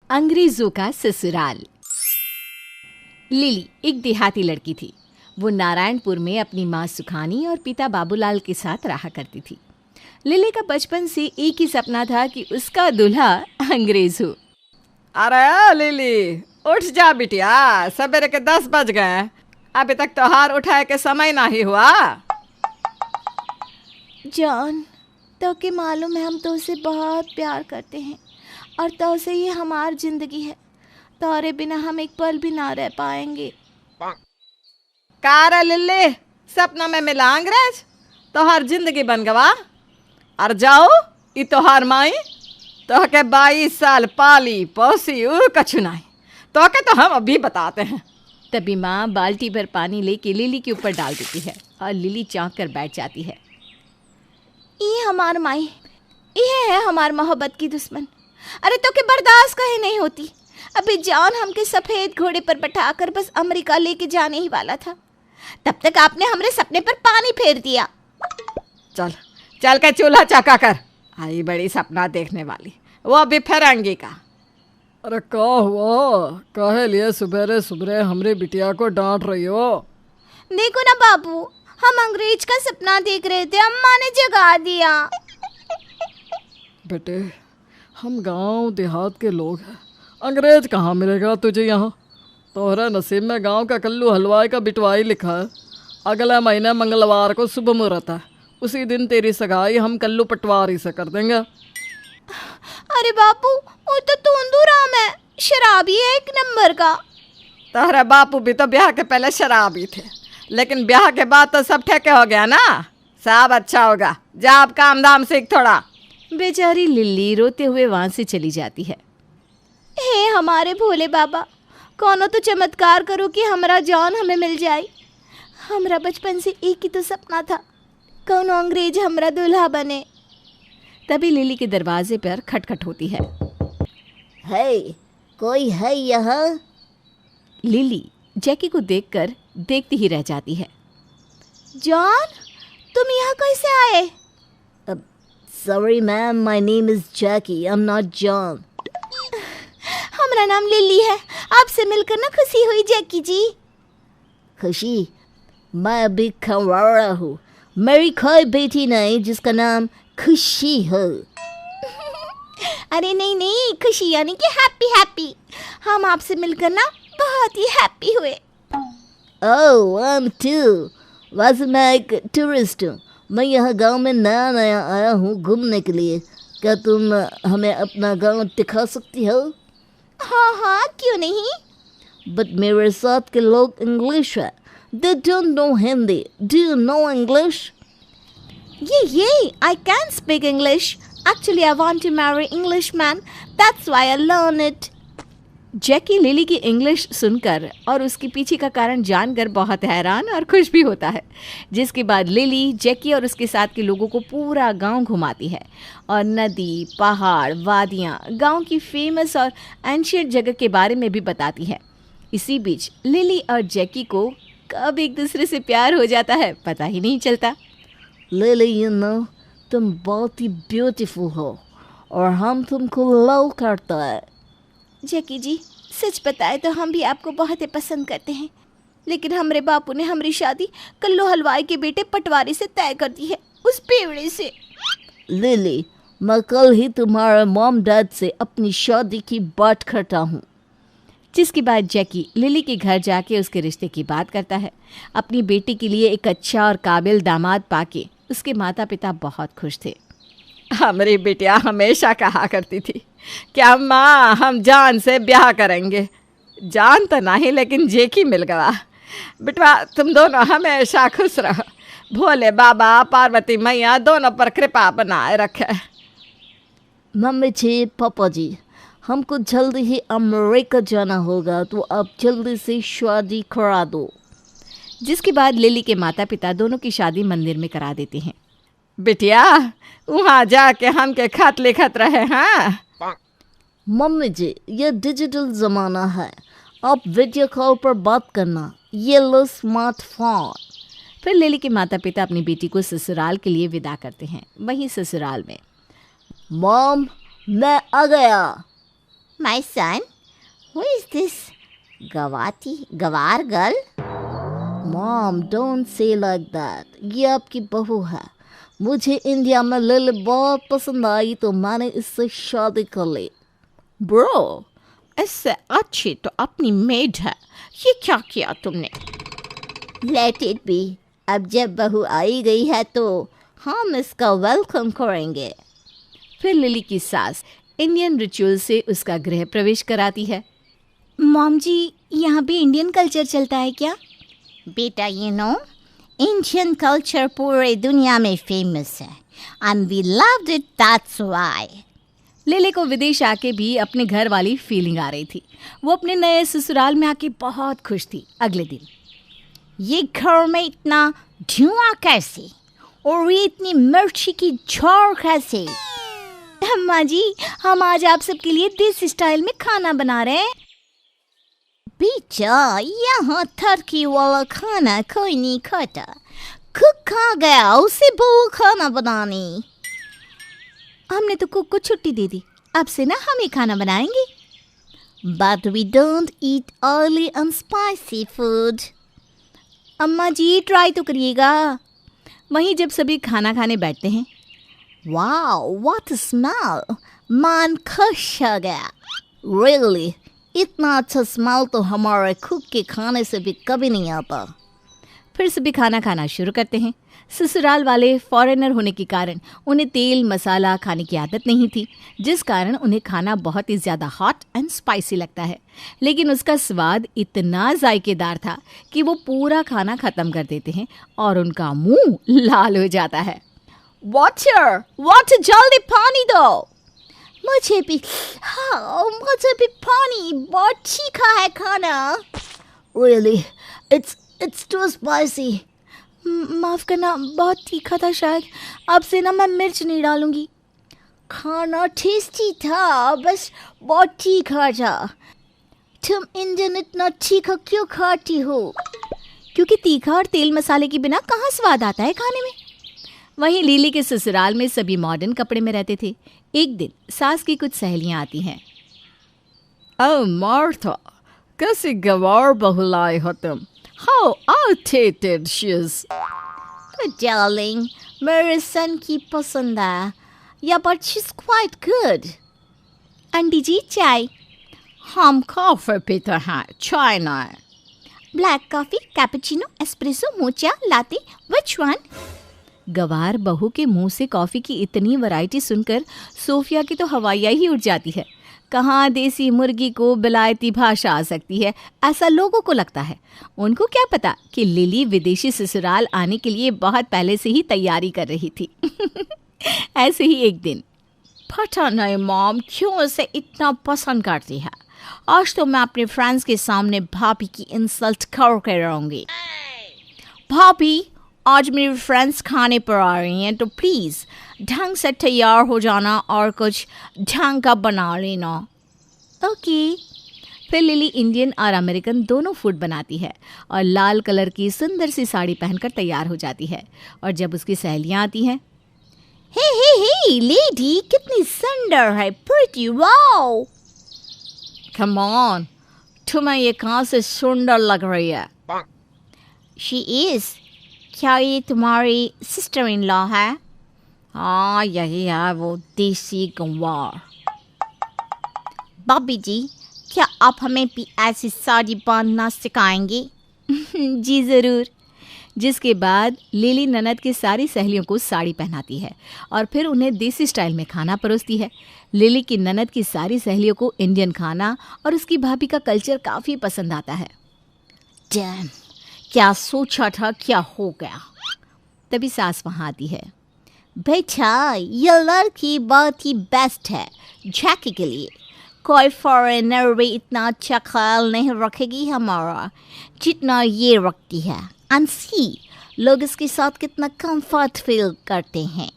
अंग्रेजों का ससुराल। लिली एक देहाती लड़की थी। वो नारायणपुर में अपनी माँ सुखानी और पिता बाबूलाल के साथ रहा करती थी। लिली का बचपन से एक ही सपना था कि उसका दूल्हा अंग्रेज हो। अरे लिली, उठ जा बिटिया, सवेरे के 10 बज गए, अभी तक त्योहार उठाए के समय नहीं हुआ। जॉन, तो के मालूम है हम तो उसे बहुत प्यार करते हैं और तो से ये हमारी जिंदगी है। तोरे बिना हम एक पल भी ना रह पाएंगे। कार लिल्ली, सपना में मिला अंग्रेज तो हर जिंदगी बन गवा। और जाओ ई तोहार माई तो के 22 साल पाली पोसी कछु नहीं, तो के तो हम अभी बताते हैं। तभी माँ बाल्टी भर पानी लेके लिली के ऊपर डाल देती है और लिली चौंक कर बैठ जाती है। ये हमार माई, ये है हमार मोहब्बत की दुश्मन। अरे तो के बर्दाश्त कहीं नहीं होती। अभी जॉन हमके सफेद घोड़े पर बैठाकर बस अमेरिका लेके जाने ही वाला था, तब तक आपने हमारे सपने पर पानी फेर दिया। चल चल के चूल्हा चका कर, आई बड़ी सपना देखने वाली, वो अभी फिरंगी का। अरे का हुआ, काहे लिए सुबेरे सुबेरे हमरे बिटिया को डांट रही हो? देखो ना बाबू, हम अंग्रेज का सपना देख रहे थे, अम्मा ने जगा दिया। बेटे, हम गांव देहात के लोग हैं, अंग्रेज कहाँ मिलेगा तुझे यहाँ? तोहरा नसीब में गांव का कल्लू हलवाई का बिटवाई लिखा है। अगला महीना मंगलवार को शुभ मुहूर्त है, उसी दिन तेरी सगाई हम कल्लू पटवारी से कर देंगे। अरे बापू, वो तो तोंदू राम है, शराबी है एक नंबर का। तोहरा बापू भी तो ब्याह के पहले शराबी थे, लेकिन ब्याह के बाद तो सब ठेके हो गया ना। सब अच्छा होगा, जा आप काम धाम सीख थोड़ा। बेचारी लिली रोते हुए वहां से चली जाती है। हे हमारे भोले बाबा, कौनो तो चमत्कार करो कि हमारा जॉन हमें मिल जाए। हमारा बचपन से एक ही तो सपना था, कौनो अंग्रेज हमारा दूल्हा बने। तभी लिली के दरवाजे पर खटखट होती है। है, कोई है यहाँ? लिली जैकी को देखकर देखती ही रह जाती है। जॉन, तुम यहाँ कैसे आए? Sorry ma'am, my name is Jackie, I'm not John. हमारा नाम लिली है, आपसे मिलकर ना खुशी हुई जैकी जी। खुशी? मैं अभी खंवारा हूँ, मेरी कोई बेटी नहीं जिसका नाम खुशी हो। अरे नहीं नहीं, खुशी यानी कि हैप्पी हैप्पी। हम आपसे मिलकर ना बहुत ही हैप्पी हुए। Oh, I'm too. वैसे मैं एक टूरिस्ट हूँ, मैं यहाँ गांव में नया नया आया हूँ घूमने के लिए। क्या तुम हमें अपना गांव दिखा सकती हो? हाँ हाँ, क्यों नहीं। बट मेरे साथ के लोग इंग्लिश है, they don't know Hindi. Do you know English? Yeah, I can speak English. Actually, I want to marry Englishman. That's why I learn it. Jackie lily की इंग्लिश सुनकर और उसके पीछे का कारण जानकर बहुत हैरान और खुश भी होता है। जिसके बाद लिली जैकी और उसके साथ के लोगों को पूरा गांव घुमाती है और नदी, पहाड़, वादियाँ, गांव की फेमस और एंशियंट जगह के बारे में भी बताती है। इसी बीच लिली और जैकी को कब एक दूसरे से प्यार हो जाता है पता ही नहीं चलता। लिली, you know, तुम बहुत ही ब्यूटीफुल हो और हम तुमको लव करता है। जैकी जी, सच बताए तो हम भी आपको बहुत ही पसंद करते हैं, लेकिन हमारे बापू ने हमारी शादी कल्लू हलवाई के बेटे पटवारी से तय कर दी है, उस पेवड़े से। लिली, मैं कल ही तुम्हारे मॉम डैड से अपनी शादी की बात करता हूँ। जिसके बाद जैकी लिली के घर जाके उसके रिश्ते की बात करता है। अपनी बेटी के लिए एक अच्छा और काबिल दामाद पाके उसके माता पिता बहुत खुश थे। हमारी बिटिया हमेशा कहा करती थी कि अम्मा हम जान से ब्याह करेंगे। जान तो नहीं, लेकिन जेकी मिल गया। बिटवा तुम दोनों हमेशा खुश रहो, भोले बाबा पार्वती मैया दोनों पर कृपा बनाए रखे। मम्मी जी, पापा जी, हमको जल्दी ही अमेरिका जाना होगा, तो आप जल्दी से शादी करा दो। जिसके बाद लिली के माता पिता दोनों की शादी मंदिर में करा देते हैं। बिटिया वहाँ जाके हमके खत लिखत रहे हैं। मम्मी जी, ये डिजिटल ज़माना है, आप वीडियो कॉल पर बात करना, ये लो स्मार्टफोन। फिर लिली के माता पिता अपनी बेटी को ससुराल के लिए विदा करते हैं। वहीं ससुराल में मॉम, मैं आ गया। My son, who is this गवार girl? Mom don't say like that, ये आपकी बहू है। मुझे इंडिया में लिली बहुत पसंद आई तो मैंने इससे शादी कर ली। ब्रो, इससे अच्छी तो अपनी मेड है, ये क्या किया तुमने? Let it be. अब जब बहू आई गई है तो हम इसका वेलकम करेंगे। फिर लिली की सास इंडियन रिचुअल से उसका गृह प्रवेश कराती है। मॉम जी, यहाँ भी इंडियन कल्चर चलता है क्या? बेटा, इंडियन कल्चर पूरे दुनिया में फेमस है and we loved it, that's why. Lily को विदेश आके भी अपने घर वाली फीलिंग आ रही थी। वो अपने नए ससुराल में आके बहुत खुश थी। अगले दिन, ये घर में इतना धुआं कैसे और ये इतनी मिर्ची की झाड़ कैसे? अम्मा जी, हम आज आप सबके लिए देसी स्टाइल में खाना बना रहे हैं। बेटा, यहाँ टर्की वाला खाना कोई नहीं खाता। कुक खा गया, उसे बोल खाना बनाने। हमने तो कुक को छुट्टी दे दी, अब से ना हम ही खाना बनाएंगे। But we don't eat oily and spicy food. अम्मा जी, ट्राई तो करिएगा। वहीं जब सभी खाना खाने बैठते हैं, वाओ, व्हाट स्मेल! मन खुश हो गया। Really? इतना अच्छा स्मेल तो हमारे कुक के खाने से भी कभी नहीं आता। फिर सभी खाना खाना शुरू करते हैं। ससुराल वाले फॉरेनर होने के कारण उन्हें तेल मसाला खाने की आदत नहीं थी, जिस कारण उन्हें खाना बहुत ही ज़्यादा हॉट एंड स्पाइसी लगता है। लेकिन उसका स्वाद इतना जायकेदार था कि वो पूरा खाना ख़त्म कर देते हैं और उनका मुंह लाल हो जाता है। वाटर, जल्दी पानी दो। मुझे भी पानी, बहुत तीखा है खाना। Really? It's too spicy. माफ़ करना, बहुत तीखा था शायद। अब से ना मैं मिर्च नहीं डालूंगी। खाना टेस्टी था, बस बहुत तीखा था। तुम इंडियन इतना तीखा क्यों खाती हो? क्योंकि तीखा और तेल मसाले के बिना कहाँ स्वाद आता है खाने में। वहीं लिली के ससुराल में सभी मॉडर्न कपड़े में रहते थे। एक दिन सास की कुछ सहेलियां आती हैं। ओह मार्था, कैसी गवार बहू लाई हो तुम। How outdated she is. Darling, मेरे सन की पसंद है। या but she is quite good. Aunty ji, चाय? हम कॉफी पीते हैं, चाय नहीं। Black coffee, cappuccino, espresso, mocha, latte, which one? गवार बहू के मुंह से कॉफ़ी की इतनी वैरायटी सुनकर सोफिया की तो हवाइयाँ ही उड़ जाती है। कहाँ देसी मुर्गी को बिलायती भाषा आ सकती है, ऐसा लोगों को लगता है। उनको क्या पता कि लिली विदेशी ससुराल आने के लिए बहुत पहले से ही तैयारी कर रही थी। ऐसे ही एक दिन, पता नहीं मॉम क्यों इसे इतना पसंद करती है। आज तो मैं अपने फ्रेंड्स के सामने भाभी की इंसल्ट करके रहूंगी। भाभी, आज मेरी फ्रेंड्स खाने पर आ रही हैं, तो प्लीज़ ढंग से तैयार हो जाना और कुछ ढंग का बना लेना। ओके। फिर लिली इंडियन और अमेरिकन दोनों फूड बनाती है और लाल कलर की सुंदर सी साड़ी पहनकर तैयार हो जाती है। और जब उसकी सहेलियाँ आती हैं, हे लेडी, कितनी सुंदर है, प्रिटी, वाओ। कम ऑन, तुम्हें ये कहाँ से सुंदर लग रही है? She is. क्या ये तुम्हारी सिस्टर इन लॉ है? हाँ, यही है वो देसी गंवार। बॉबी जी, क्या आप हमें भी ऐसी साड़ी बांधना सिखाएंगे? जी ज़रूर। जिसके बाद लिली ननद की सारी सहेलियों को साड़ी पहनाती है और फिर उन्हें देसी स्टाइल में खाना परोसती है। लिली की ननद की सारी सहेलियों को इंडियन खाना और उसकी भाभी का कल्चर काफ़ी पसंद आता है। डैम, क्या सोचा था, क्या हो गया। तभी सास वहाँ आती है। बेटा, ये लड़की बहुत ही बेस्ट है जैकी के लिए। कोई फॉरेनर भी इतना अच्छा ख्याल नहीं रखेगी हमारा जितना ये रखती है। एंड सी, लोग इसके साथ कितना कंफर्ट फील करते हैं।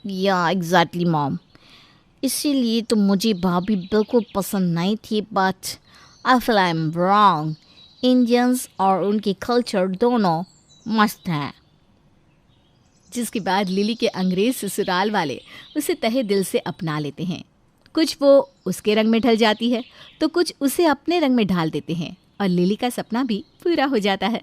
या एग्जैक्टली मॉम, इसीलिए तो मुझे भाभी बिल्कुल पसंद नहीं थी। But I feel I am wrong. Indians और उनकी कल्चर दोनों मस्त हैं। जिसके बाद लिली के अंग्रेज ससुराल वाले उसे तहे दिल से अपना लेते हैं। कुछ वो उसके रंग में ढल जाती है तो कुछ उसे अपने रंग में ढाल देते हैं और लिली का सपना भी पूरा हो जाता है।